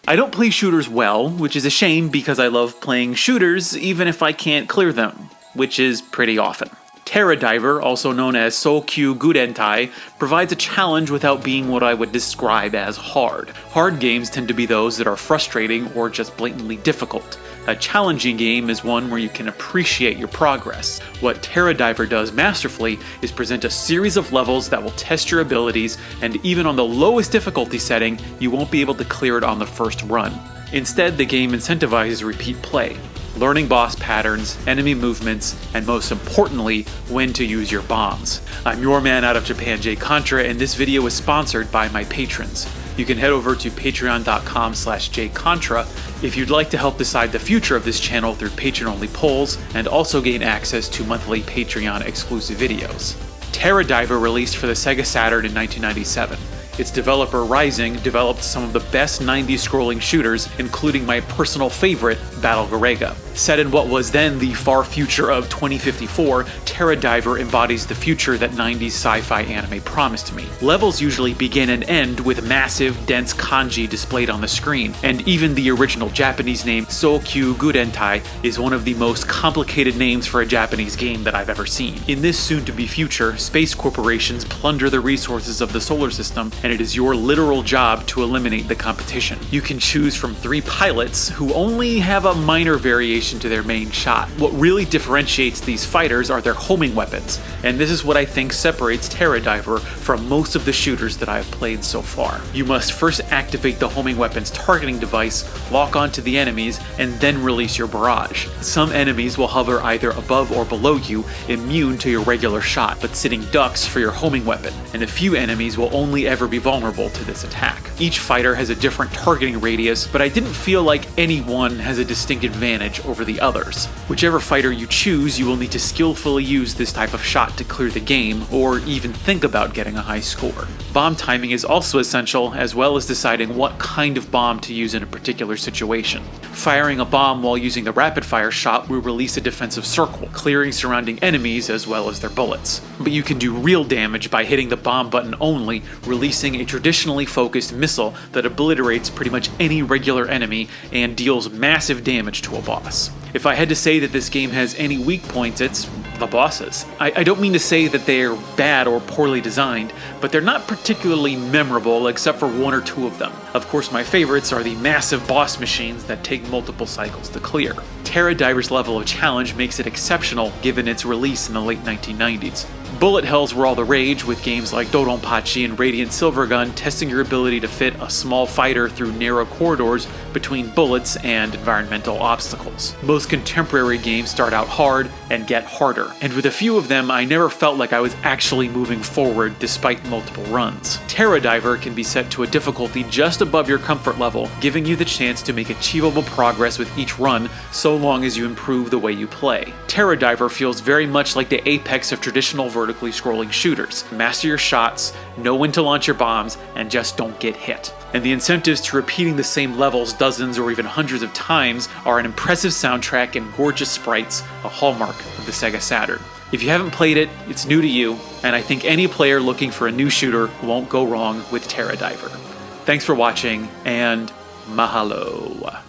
I don't play shooters well, which is a shame because I love playing shooters even if I can't clear them, which is pretty often. Terra Diver, also known as Soukyugurentai, provides a challenge without being what I would describe as hard. Hard games tend to be those that are frustrating or just blatantly difficult. A challenging game is one where you can appreciate your progress. What Terra Diver does masterfully is present a series of levels that will test your abilities, and even on the lowest difficulty setting, you won't be able to clear it on the first run. Instead, the game incentivizes repeat play, learning boss patterns, enemy movements, and most importantly, when to use your bombs. I'm your man out of Japan, Jay Contra, and this video is sponsored by my patrons. You can head over to patreon.com/jcontra if you'd like to help decide the future of this channel through patron-only polls, and also gain access to monthly Patreon exclusive videos. Terra Diver released for the Sega Saturn in 1997. Its developer Raizing developed some of the best 90s scrolling shooters, including my personal favorite, Battle Garega. Set in what was then the far future of 2054, Terra Diver embodies the future that 90s sci-fi anime promised me. Levels usually begin and end with massive, dense kanji displayed on the screen, and even the original Japanese name Soukyugurentai is one of the most complicated names for a Japanese game that I've ever seen. In this soon-to-be future, space corporations plunder the resources of the solar system, and it is your literal job to eliminate the competition. You can choose from 3 pilots who only have a minor variation to their main shot. What really differentiates these fighters are their homing weapons, and this is what I think separates Terra Diver from most of the shooters that I have played so far. You must first activate the homing weapon's targeting device, lock onto the enemies, and then release your barrage. Some enemies will hover either above or below you, immune to your regular shot, but sitting ducks for your homing weapon, and a few enemies will only ever be vulnerable to this attack. Each fighter has a different targeting radius, but I didn't feel like any one has a distinct advantage over the others. Whichever fighter you choose, you will need to skillfully use this type of shot to clear the game, or even think about getting a high score. Bomb timing is also essential, as well as deciding what kind of bomb to use in a particular situation. Firing a bomb while using the rapid fire shot will release a defensive circle, clearing surrounding enemies as well as their bullets. But you can do real damage by hitting the bomb button only, releasing a traditionally focused missile that obliterates pretty much any regular enemy and deals massive damage to a boss. If I had to say that this game has any weak points, it's the bosses. I don't mean to say that they're bad or poorly designed, but they're not particularly memorable except for 1 or 2 of them. Of course, my favorites are the massive boss machines that take multiple cycles to clear. Terra Diver's level of challenge makes it exceptional given its release in the late 1990s. Bullet hells were all the rage, with games like Dodonpachi and Radiant Silvergun testing your ability to fit a small fighter through narrow corridors between bullets and environmental obstacles. Most contemporary games start out hard and get harder, and with a few of them I never felt like I was actually moving forward despite multiple runs. Terra Diver can be set to a difficulty just above your comfort level, giving you the chance to make achievable progress with each run so long as you improve the way you play. Terra Diver feels very much like the apex of traditional vertically scrolling shooters. Master your shots, know when to launch your bombs, and just don't get hit. And the incentives to repeating the same levels dozens or even hundreds of times are an impressive soundtrack and gorgeous sprites, a hallmark of the Sega Saturn. If you haven't played it, it's new to you, and I think any player looking for a new shooter won't go wrong with Terra Diver. Thanks for watching, and mahalo.